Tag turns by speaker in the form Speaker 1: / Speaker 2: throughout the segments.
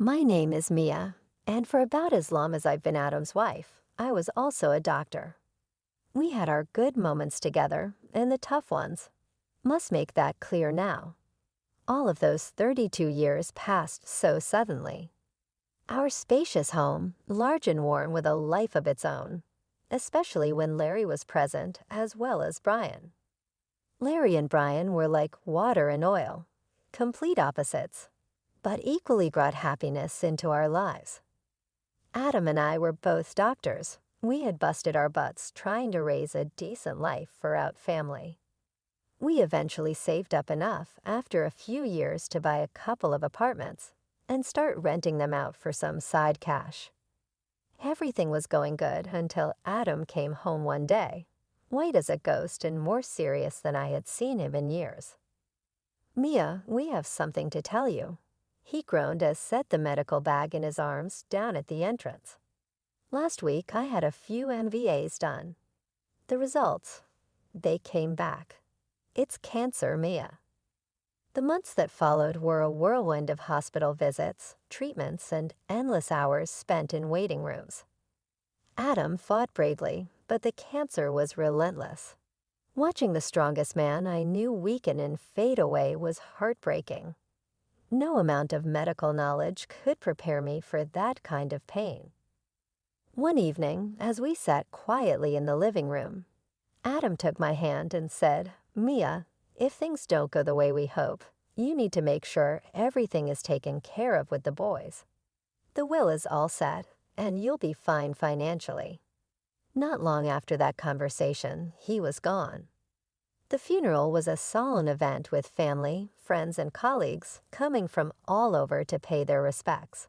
Speaker 1: My name is Mia, and for about as long as I've been Adam's wife, I was also a doctor. We had our good moments together and the tough ones. Must make that clear now. All of those 32 years passed so suddenly. Our spacious home, large and warm with a life of its own, especially when Larry was present as well as Brian. Larry and Brian were like water and oil, complete opposites, but equally brought happiness into our lives. Adam and I were both doctors. We had busted our butts trying to raise a decent life for our family. We eventually saved up enough after a few years to buy a couple of apartments and start renting them out for some side cash. Everything was going good until Adam came home one day, white as a ghost and more serious than I had seen him in years. "Mia, we have something to tell you," he groaned as set the medical bag in his arms down at the entrance. "Last week I had a few MVAs done. The results, they came back. It's cancer, Mia." The months that followed were a whirlwind of hospital visits, treatments, and endless hours spent in waiting rooms. Adam fought bravely, but the cancer was relentless. Watching the strongest man I knew weaken and fade away was heartbreaking. No amount of medical knowledge could prepare me for that kind of pain. One evening, as we sat quietly in the living room, Adam took my hand and said, "Mia, if things don't go the way we hope, you need to make sure everything is taken care of with the boys. The will is all set, and you'll be fine financially." Not long after that conversation, he was gone. The funeral was a solemn event with family, friends, and colleagues coming from all over to pay their respects.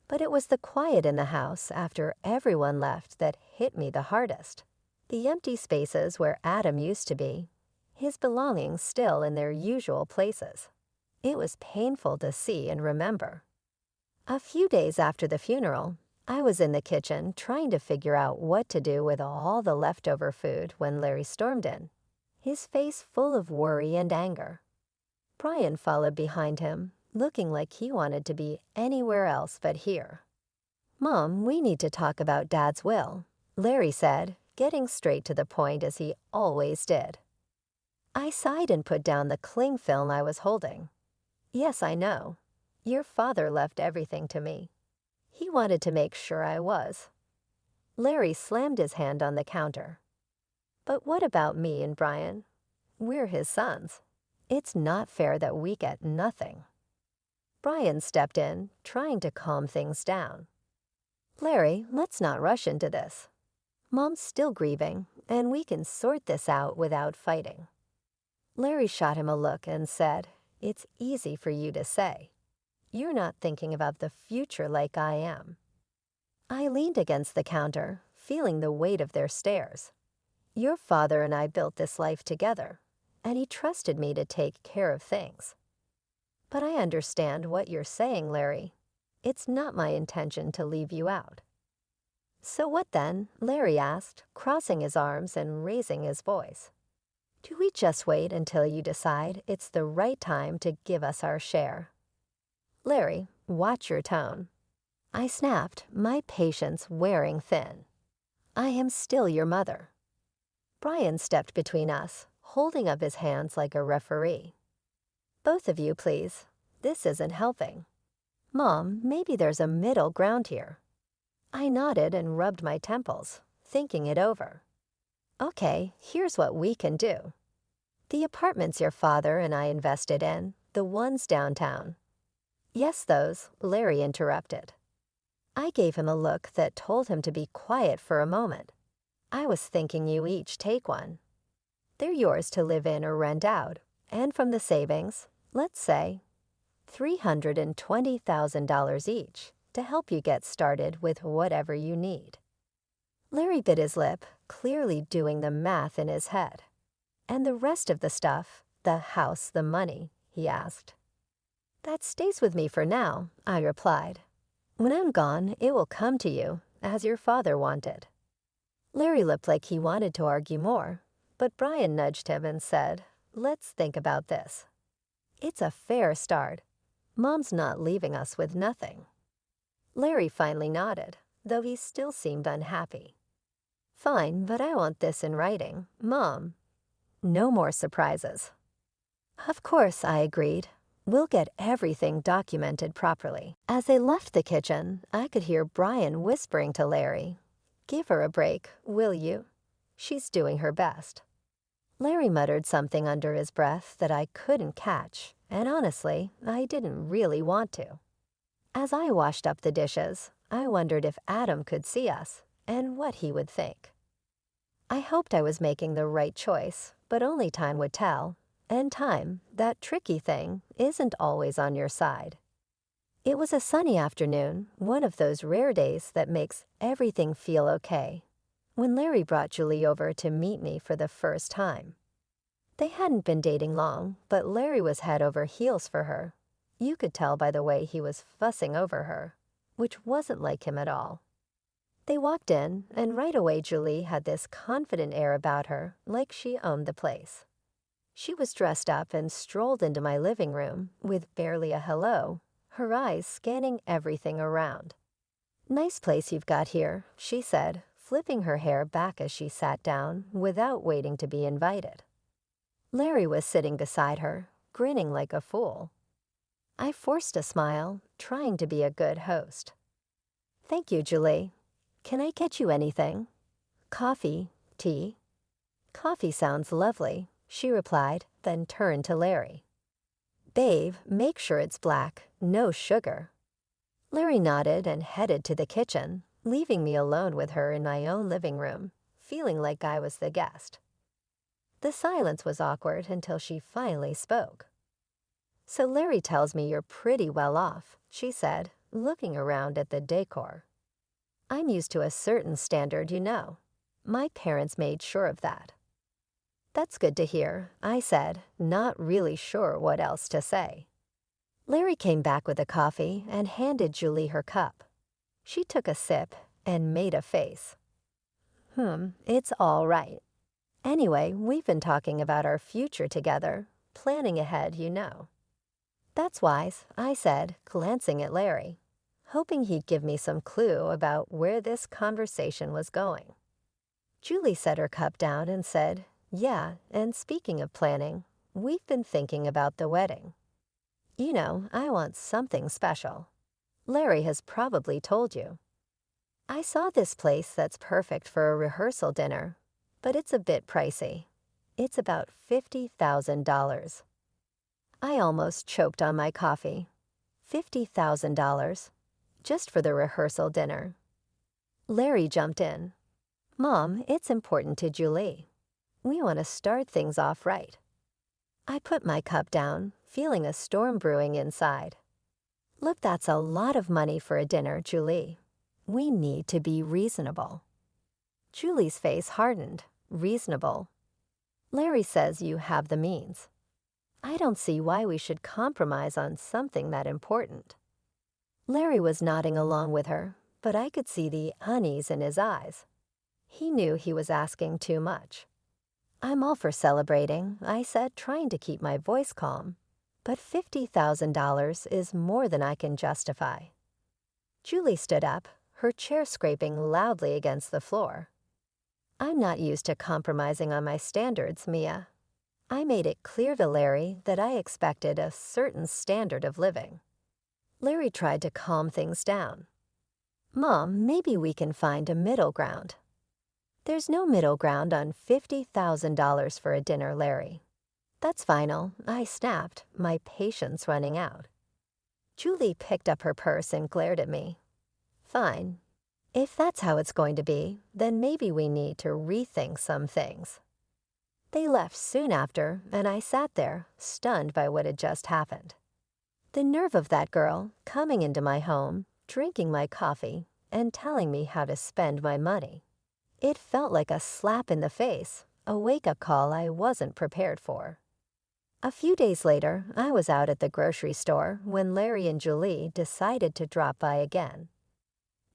Speaker 1: But it was the quiet in the house after everyone left that hit me the hardest. The empty spaces where Adam used to be, his belongings still in their usual places. It was painful to see and remember. A few days after the funeral, I was in the kitchen trying to figure out what to do with all the leftover food when Larry stormed in, his face full of worry and anger. Brian followed behind him, looking like he wanted to be anywhere else but here. "Mom, we need to talk about Dad's will," Larry said, getting straight to the point as he always did. I sighed and put down the cling film I was holding. "Yes, I know. Your father left everything to me. He wanted to make sure I was." Larry slammed his hand on the counter. "But what about me and Brian? We're his sons. It's not fair that we get nothing." Brian stepped in, trying to calm things down. "Larry, let's not rush into this. Mom's still grieving, and we can sort this out without fighting." Larry shot him a look and said, "It's easy for you to say. You're not thinking about the future like I am." I leaned against the counter, feeling the weight of their stares. "Your father and I built this life together, and he trusted me to take care of things." "But I understand what you're saying, Larry. It's not my intention to leave you out." "So what then?" Larry asked, crossing his arms and raising his voice. "Do we just wait until you decide it's the right time to give us our share?" "Larry, watch your tone." I snapped, my patience wearing thin. "I am still your mother." Brian stepped between us, holding up his hands like a referee. "Both of you, please. This isn't helping. Mom, maybe there's a middle ground here." I nodded and rubbed my temples, thinking it over. "Okay, here's what we can do. The apartments your father and I invested in, the ones downtown." "Yes, those," Larry interrupted. I gave him a look that told him to be quiet for a moment. "I was thinking you each take one. They're yours to live in or rent out, and from the savings, let's say, $320,000 each to help you get started with whatever you need." Larry bit his lip, clearly doing the math in his head. "And the rest of the stuff, the house, the money?" he asked. "That stays with me for now," I replied. "When I'm gone, it will come to you, as your father wanted." Larry looked like he wanted to argue more, but Brian nudged him and said, "Let's think about this. It's a fair start. Mom's not leaving us with nothing." Larry finally nodded, though he still seemed unhappy. "Fine, but I want this in writing, Mom. No more surprises." Of course, I agreed. We'll get everything documented properly. As they left the kitchen, I could hear Brian whispering to Larry, "Give her a break, will you? She's doing her best." Larry muttered something under his breath that I couldn't catch, and honestly, I didn't really want to. As I washed up the dishes, I wondered if Adam could see us and what he would think. I hoped I was making the right choice, but only time would tell, and time, that tricky thing, isn't always on your side. It was a sunny afternoon, one of those rare days that makes everything feel okay, when Larry brought Julie over to meet me for the first time. They hadn't been dating long, but Larry was head over heels for her. You could tell by the way he was fussing over her, which wasn't like him at all. They walked in, and right away Julie had this confident air about her, like she owned the place. She was dressed up and strolled into my living room with barely a hello, her eyes scanning everything around. "Nice place you've got here," she said, flipping her hair back as she sat down without waiting to be invited. Larry was sitting beside her, grinning like a fool. I forced a smile, trying to be a good host. "Thank you, Julie. Can I get you anything? Coffee, tea?" "Coffee sounds lovely," she replied, then turned to Larry. "Babe, make sure it's black, no sugar." Larry nodded and headed to the kitchen, leaving me alone with her in my own living room, feeling like I was the guest. The silence was awkward until she finally spoke. "So Larry tells me you're pretty well off," she said, looking around at the decor. "I'm used to a certain standard, you know. My parents made sure of that." "That's good to hear," I said, not really sure what else to say. Larry came back with a coffee and handed Julie her cup. She took a sip and made a face. It's all right. Anyway, we've been talking about our future together, planning ahead, you know." "That's wise," I said, glancing at Larry, hoping he'd give me some clue about where this conversation was going. Julie set her cup down and said, "Yeah, and speaking of planning, we've been thinking about the wedding. You know, I want something special. Larry has probably told you. I saw this place that's perfect for a rehearsal dinner, but it's a bit pricey. It's about $50,000. I almost choked on my coffee. $50,000, just for the rehearsal dinner. Larry jumped in. "Mom, it's important to Julie. We want to start things off right." I put my cup down, feeling a storm brewing inside. "Look, that's a lot of money for a dinner, Julie. We need to be reasonable." Julie's face hardened. "Reasonable? Larry says you have the means. I don't see why we should compromise on something that important." Larry was nodding along with her, but I could see the unease in his eyes. He knew he was asking too much. "I'm all for celebrating," I said, trying to keep my voice calm, "but $50,000 is more than I can justify." Julie stood up, her chair scraping loudly against the floor. "I'm not used to compromising on my standards, Mia. I made it clear to Larry that I expected a certain standard of living." Larry tried to calm things down. "Mom, maybe we can find a middle ground." "There's no middle ground on $50,000 for a dinner, Larry." "That's final," I snapped, my patience running out. Julie picked up her purse and glared at me. "Fine. If that's how it's going to be, then maybe we need to rethink some things." They left soon after, and I sat there, stunned by what had just happened. The nerve of that girl, coming into my home, drinking my coffee, and telling me how to spend my money. It felt like a slap in the face, a wake-up call I wasn't prepared for. A few days later, I was out at the grocery store when Larry and Julie decided to drop by again.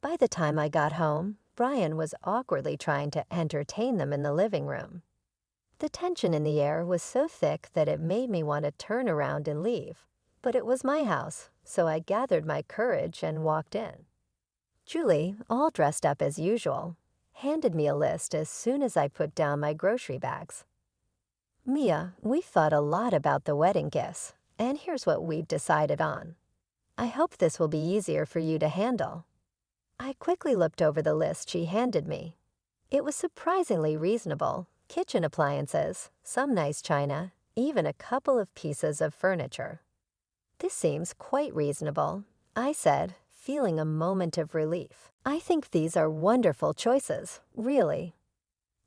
Speaker 1: By the time I got home, Brian was awkwardly trying to entertain them in the living room. The tension in the air was so thick that it made me want to turn around and leave, but it was my house, so I gathered my courage and walked in. Julie, all dressed up as usual, handed me a list as soon as I put down my grocery bags. Mia, we've thought a lot about the wedding gifts, and here's what we've decided on. I hope this will be easier for you to handle. I quickly looked over the list she handed me. It was surprisingly reasonable. Kitchen appliances, some nice china, even a couple of pieces of furniture. This seems quite reasonable, I said, feeling a moment of relief. I think these are wonderful choices, really.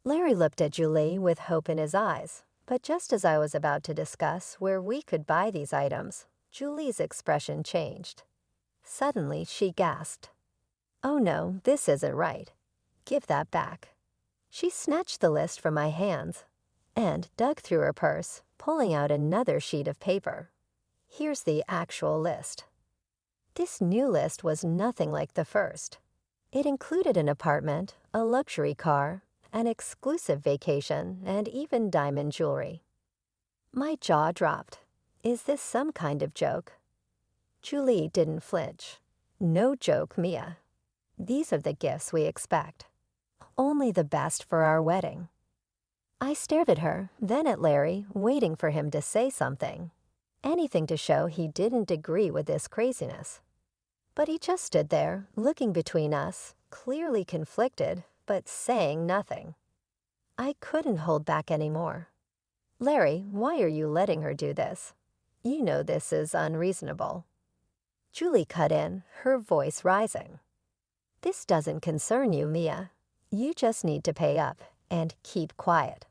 Speaker 1: Larry looked at Julie with hope in his eyes, but just as I was about to discuss where we could buy these items, Julie's expression changed. Suddenly, she gasped. "Oh no, this isn't right. Give that back." She snatched the list from my hands and dug through her purse, pulling out another sheet of paper. Here's the actual list. This new list was nothing like the first. It included an apartment, a luxury car, an exclusive vacation, and even diamond jewelry. My jaw dropped. Is this some kind of joke? Julie didn't flinch. No joke, Mia. These are the gifts we expect. Only the best for our wedding. I stared at her, then at Larry, waiting for him to say something. Anything to show he didn't agree with this craziness. But he just stood there, looking between us, clearly conflicted, but saying nothing. I couldn't hold back anymore. "Larry, why are you letting her do this? You know this is unreasonable." Julie cut in, her voice rising. "This doesn't concern you, Mia. You just need to pay up and keep quiet."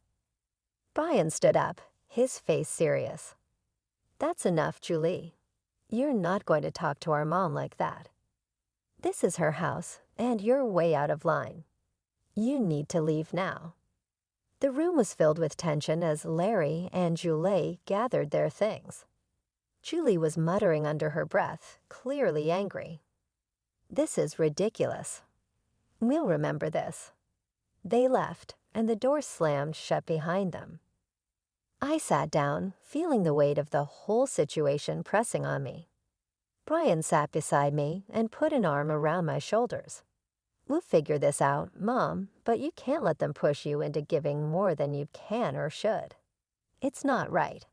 Speaker 1: Brian stood up, his face serious. "That's enough, Julie. You're not going to talk to our mom like that. This is her house, and you're way out of line. You need to leave now." The room was filled with tension as Larry and Julie gathered their things. Julie was muttering under her breath, clearly angry. "This is ridiculous. We'll remember this." They left, and the door slammed shut behind them. I sat down, feeling the weight of the whole situation pressing on me. Brian sat beside me and put an arm around my shoulders. "We'll figure this out, Mom, but you can't let them push you into giving more than you can or should. It's not right."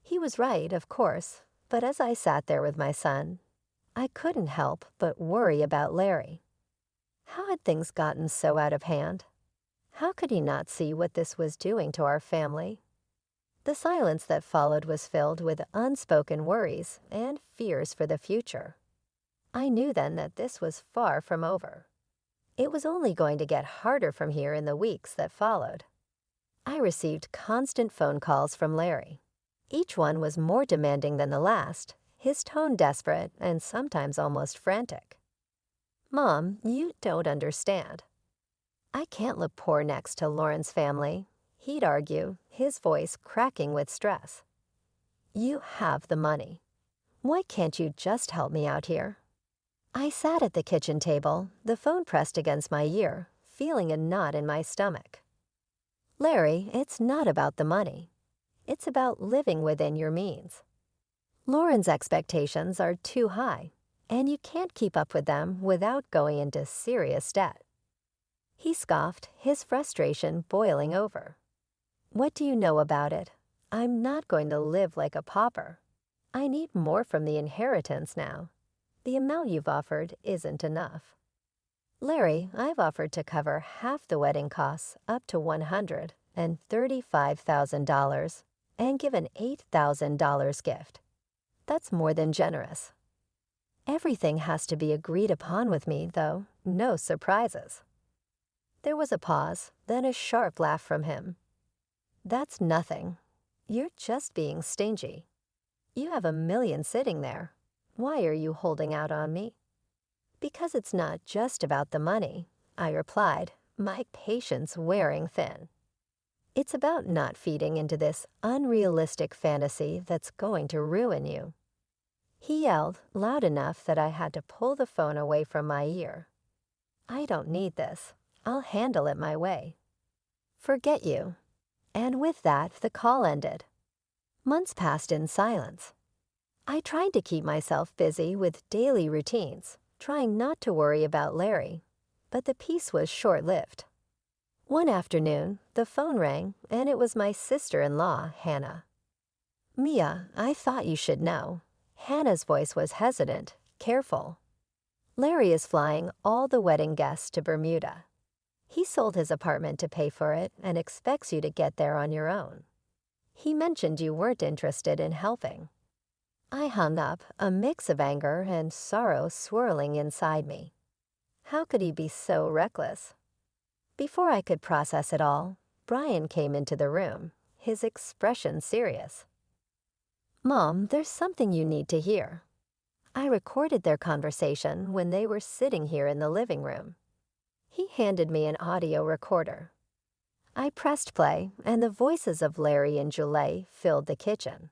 Speaker 1: He was right, of course, but as I sat there with my son, I couldn't help but worry about Larry. How had things gotten so out of hand? How could he not see what this was doing to our family? The silence that followed was filled with unspoken worries and fears for the future. I knew then that this was far from over. It was only going to get harder from here in the weeks that followed. I received constant phone calls from Larry. Each one was more demanding than the last, his tone desperate and sometimes almost frantic. "Mom, you don't understand. I can't look poor next to Lauren's family," he'd argue, his voice cracking with stress. "You have the money. Why can't you just help me out here?" I sat at the kitchen table, the phone pressed against my ear, feeling a knot in my stomach. "Larry, it's not about the money. It's about living within your means. Lauren's expectations are too high, and you can't keep up with them without going into serious debt." He scoffed, his frustration boiling over. "What do you know about it? I'm not going to live like a pauper. I need more from the inheritance now. The amount you've offered isn't enough." "Larry, I've offered to cover half the wedding costs up to $135,000 and give an $8,000 gift. That's more than generous. Everything has to be agreed upon with me, though, no surprises." There was a pause, then a sharp laugh from him. "That's nothing. You're just being stingy. You have $1 million sitting there. Why are you holding out on me?" "Because it's not just about the money," I replied, my patience wearing thin. "It's about not feeding into this unrealistic fantasy that's going to ruin you." He yelled loud enough that I had to pull the phone away from my ear. "I don't need this. I'll handle it my way." "Forget you." And with that, the call ended. Months passed in silence. I tried to keep myself busy with daily routines, trying not to worry about Larry, but the peace was short-lived. One afternoon, the phone rang, and it was my sister-in-law, Hannah. "Mia, I thought you should know." Hannah's voice was hesitant, careful. "Larry is flying all the wedding guests to Bermuda. He sold his apartment to pay for it and expects you to get there on your own. He mentioned you weren't interested in helping." I hung up, a mix of anger and sorrow swirling inside me. How could he be so reckless? Before I could process it all, Brian came into the room, his expression serious. "Mom, there's something you need to hear." I recorded their conversation when they were sitting here in the living room. He handed me an audio recorder. I pressed play, and the voices of Larry and Julie filled the kitchen.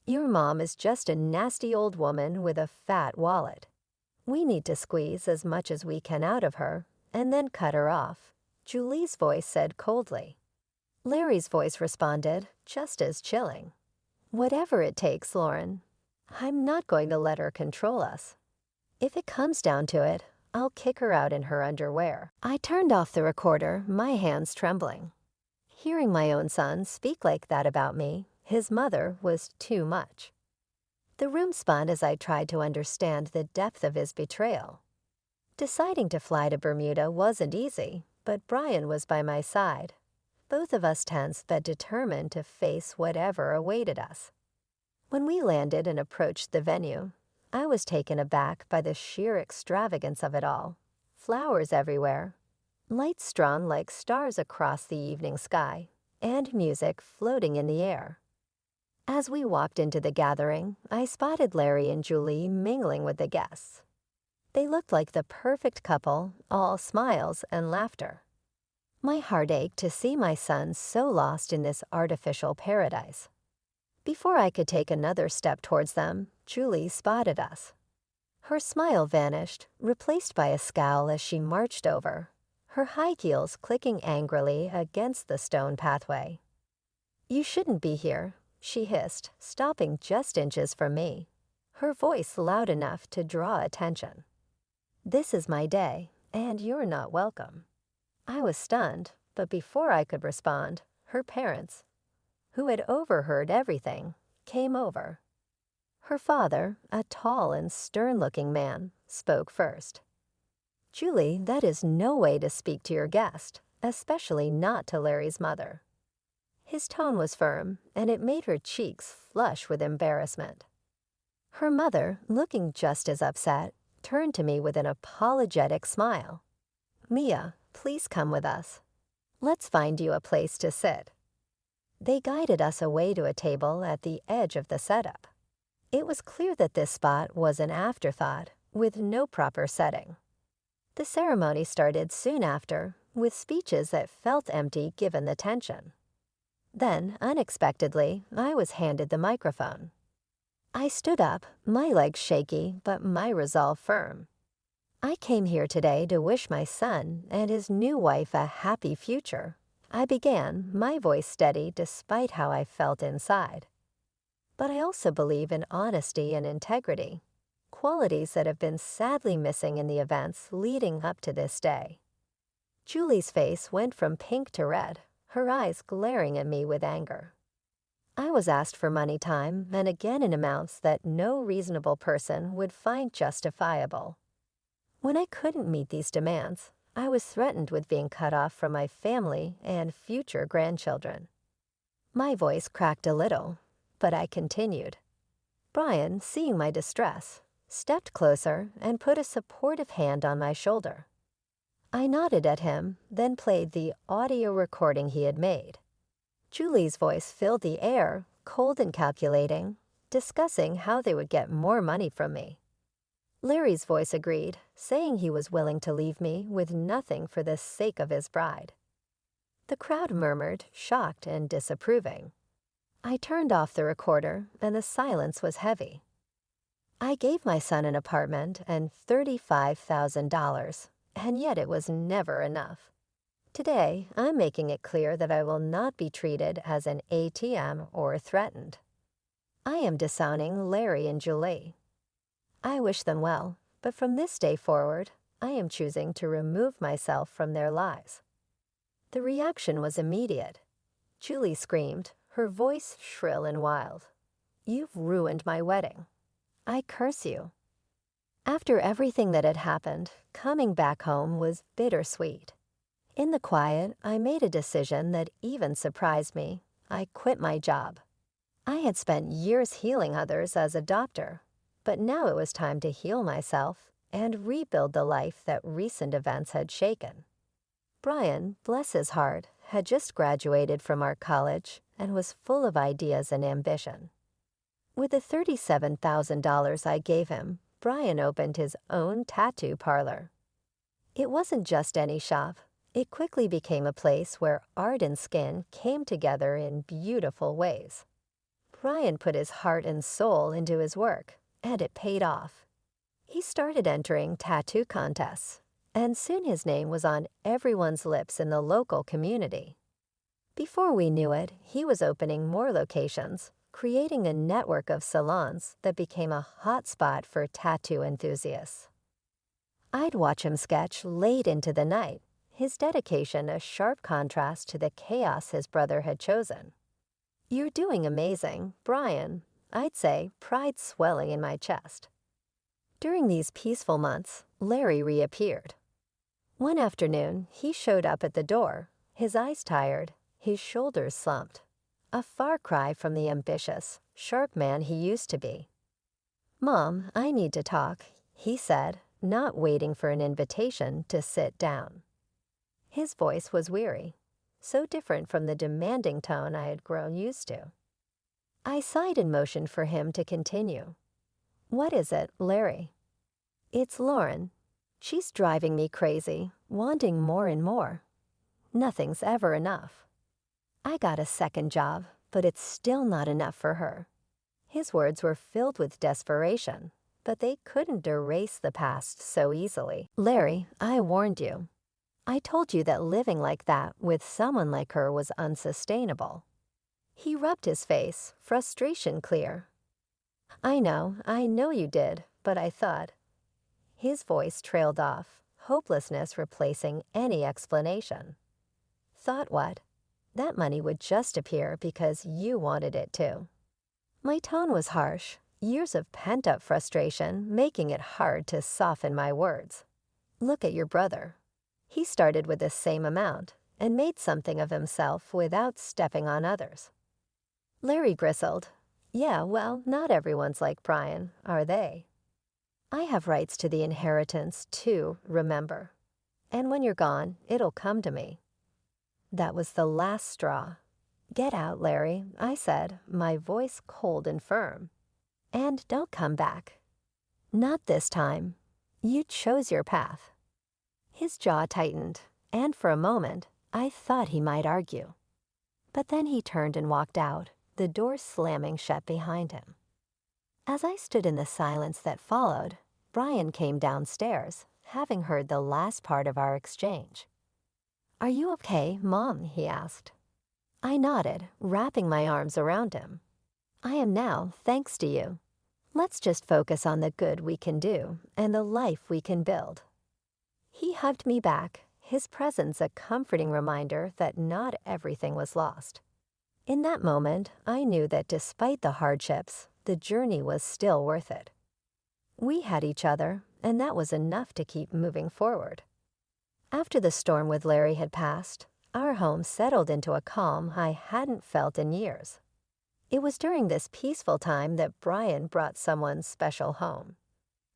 Speaker 1: "Your mom is just a nasty old woman with a fat wallet. We need to squeeze as much as we can out of her, and then cut her off," Julie's voice said coldly. Larry's voice responded, just as chilling. "Whatever it takes, Lauren. I'm not going to let her control us. If it comes down to it, I'll kick her out in her underwear." I turned off the recorder, my hands trembling. Hearing my own son speak like that about me, his mother, was too much. The room spun as I tried to understand the depth of his betrayal. Deciding to fly to Bermuda wasn't easy, but Brian was by my side. Both of us tense but determined to face whatever awaited us. When we landed and approached the venue, I was taken aback by the sheer extravagance of it all. Flowers everywhere, lights strewn like stars across the evening sky, and music floating in the air. As we walked into the gathering, I spotted Larry and Julie mingling with the guests. They looked like the perfect couple, all smiles and laughter. My heart ached to see my son so lost in this artificial paradise. Before I could take another step towards them, Julie spotted us. Her smile vanished, replaced by a scowl as she marched over, her high heels clicking angrily against the stone pathway. "You shouldn't be here," she hissed, stopping just inches from me, her voice loud enough to draw attention. "This is my day, and you're not welcome." I was stunned, but before I could respond, her parents, who had overheard everything, came over. Her father, a tall and stern-looking man, spoke first. "Julie, that is no way to speak to your guest, especially not to Larry's mother." His tone was firm, and it made her cheeks flush with embarrassment. Her mother, looking just as upset, turned to me with an apologetic smile. "Mia, please come with us. Let's find you a place to sit." They guided us away to a table at the edge of the setup. It was clear that this spot was an afterthought, with no proper setting. The ceremony started soon after, with speeches that felt empty given the tension. Then, unexpectedly, I was handed the microphone. I stood up, my legs shaky, but my resolve firm. "I came here today to wish my son and his new wife a happy future," I began, my voice steady despite how I felt inside. "But I also believe in honesty and integrity, qualities that have been sadly missing in the events leading up to this day." Julie's face went from pink to red, her eyes glaring at me with anger. I was asked for money time, and again in amounts that no reasonable person would find justifiable. When I couldn't meet these demands, I was threatened with being cut off from my family and future grandchildren. My voice cracked a little, but I continued. Brian, seeing my distress, stepped closer and put a supportive hand on my shoulder. I nodded at him, then played the audio recording he had made. Julie's voice filled the air, cold and calculating, discussing how they would get more money from me. Larry's voice agreed, saying he was willing to leave me with nothing for the sake of his bride. The crowd murmured, shocked and disapproving. I turned off the recorder, and the silence was heavy. I gave my son an apartment and $35,000, and yet it was never enough. Today, I'm making it clear that I will not be treated as an ATM or threatened. I am disowning Larry and Julie. I wish them well, but from this day forward, I am choosing to remove myself from their lives. The reaction was immediate. Julie screamed, her voice shrill and wild. You've ruined my wedding. I curse you. After everything that had happened, coming back home was bittersweet. In the quiet, I made a decision that even surprised me. I quit my job. I had spent years healing others as a doctor, but now it was time to heal myself and rebuild the life that recent events had shaken. Brian, bless his heart, had just graduated from art college and was full of ideas and ambition. With the $37,000 I gave him, Brian opened his own tattoo parlor. It wasn't just any shop. It quickly became a place where art and skin came together in beautiful ways. Brian put his heart and soul into his work, and it paid off. He started entering tattoo contests, and soon his name was on everyone's lips in the local community. Before we knew it, he was opening more locations, creating a network of salons that became a hot spot for tattoo enthusiasts. I'd watch him sketch late into the night, his dedication a sharp contrast to the chaos his brother had chosen. You're doing amazing, Brian, I'd say, pride swelling in my chest. During these peaceful months, Larry reappeared. One afternoon, he showed up at the door, his eyes tired, his shoulders slumped, a far cry from the ambitious, sharp man he used to be. Mom, I need to talk, he said, not waiting for an invitation to sit down. His voice was weary, so different from the demanding tone I had grown used to. I sighed and motioned for him to continue. What is it, Larry? It's Lauren. She's driving me crazy, wanting more and more. Nothing's ever enough. I got a second job, but it's still not enough for her. His words were filled with desperation, but they couldn't erase the past so easily. Larry, I warned you. I told you that living like that with someone like her was unsustainable. He rubbed his face, frustration clear. I know you did, but I thought. His voice trailed off, hopelessness replacing any explanation. Thought what? That money would just appear because you wanted it to. My tone was harsh, years of pent-up frustration making it hard to soften my words. Look at your brother. He started with the same amount and made something of himself without stepping on others. Larry bristled. Yeah, well, not everyone's like Brian, are they? I have rights to the inheritance too, remember. And when you're gone, it'll come to me. That was the last straw. Get out, Larry, I said, my voice cold and firm. And don't come back. Not this time. You chose your path. His jaw tightened, and for a moment, I thought he might argue. But then he turned and walked out, the door slamming shut behind him. As I stood in the silence that followed, Brian came downstairs, having heard the last part of our exchange. Are you okay, Mom? He asked. I nodded, wrapping my arms around him. I am now, thanks to you. Let's just focus on the good we can do and the life we can build. He hugged me back, his presence a comforting reminder that not everything was lost. In that moment, I knew that despite the hardships, the journey was still worth it. We had each other, and that was enough to keep moving forward. After the storm with Larry had passed, our home settled into a calm I hadn't felt in years. It was during this peaceful time that Brian brought someone special home.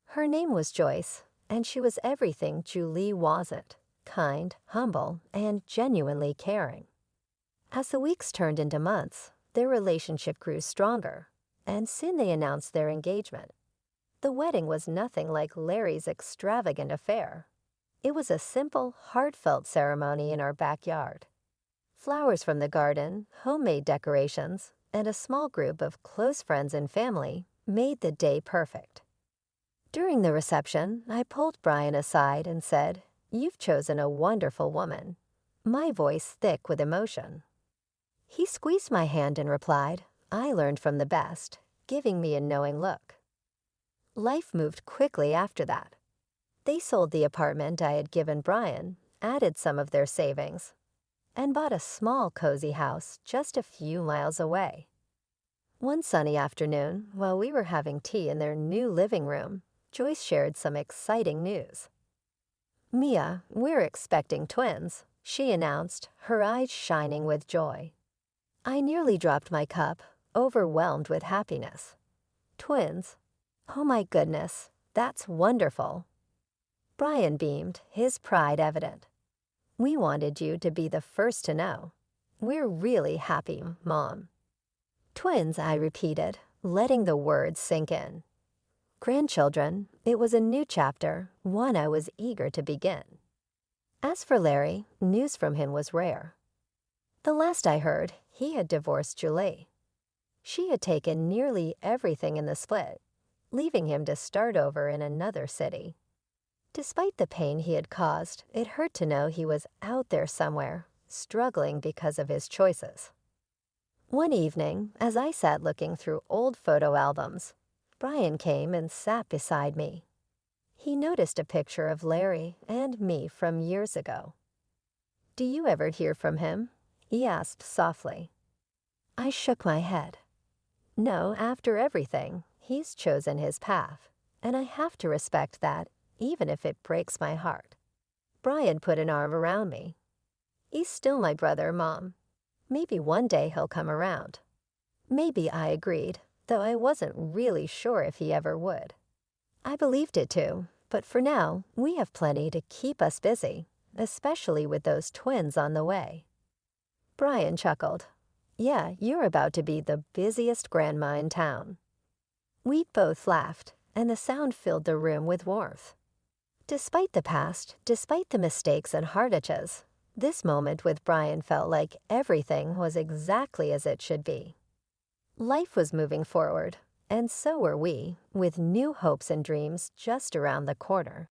Speaker 1: Her name was Joyce, and she was everything Julie wasn't, kind, humble, and genuinely caring. As the weeks turned into months, their relationship grew stronger, and soon they announced their engagement. The wedding was nothing like Larry's extravagant affair. It was a simple, heartfelt ceremony in our backyard. Flowers from the garden, homemade decorations, and a small group of close friends and family made the day perfect. During the reception, I pulled Brian aside and said, "You've chosen a wonderful woman," my voice thick with emotion. He squeezed my hand and replied, "I learned from the best. giving me a knowing look. Life moved quickly after that. They sold the apartment I had given Brian, added some of their savings, and bought a small, cozy house just a few miles away. One sunny afternoon, while we were having tea in their new living room, Joyce shared some exciting news. "Mia, we're expecting twins," she announced, her eyes shining with joy. I nearly dropped my cup, overwhelmed with happiness. "Twins? Oh my goodness, that's wonderful." Brian beamed, his pride evident. "We wanted you to be the first to know. We're really happy, Mom." "Twins," I repeated, letting the words sink in. Grandchildren, it was a new chapter, one I was eager to begin. As for Larry, news from him was rare. The last I heard, he had divorced Julie. She had taken nearly everything in the split, leaving him to start over in another city. Despite the pain he had caused, it hurt to know he was out there somewhere, struggling because of his choices. One evening, as I sat looking through old photo albums, Brian came and sat beside me. He noticed a picture of Larry and me from years ago. "Do you ever hear from him?" he asked softly. I shook my head. "No, after everything, he's chosen his path, and I have to respect that, even if it breaks my heart." Brian put an arm around me. "He's still my brother, Mom. Maybe one day he'll come around." Maybe, I agreed, though I wasn't really sure if he ever would. I believed it too, but for now, we have plenty to keep us busy, especially with those twins on the way. Brian chuckled. "Yeah, you're about to be the busiest grandma in town." We both laughed, and the sound filled the room with warmth. Despite the past, despite the mistakes and heartaches, this moment with Brian felt like everything was exactly as it should be. Life was moving forward, and so were we, with new hopes and dreams just around the corner.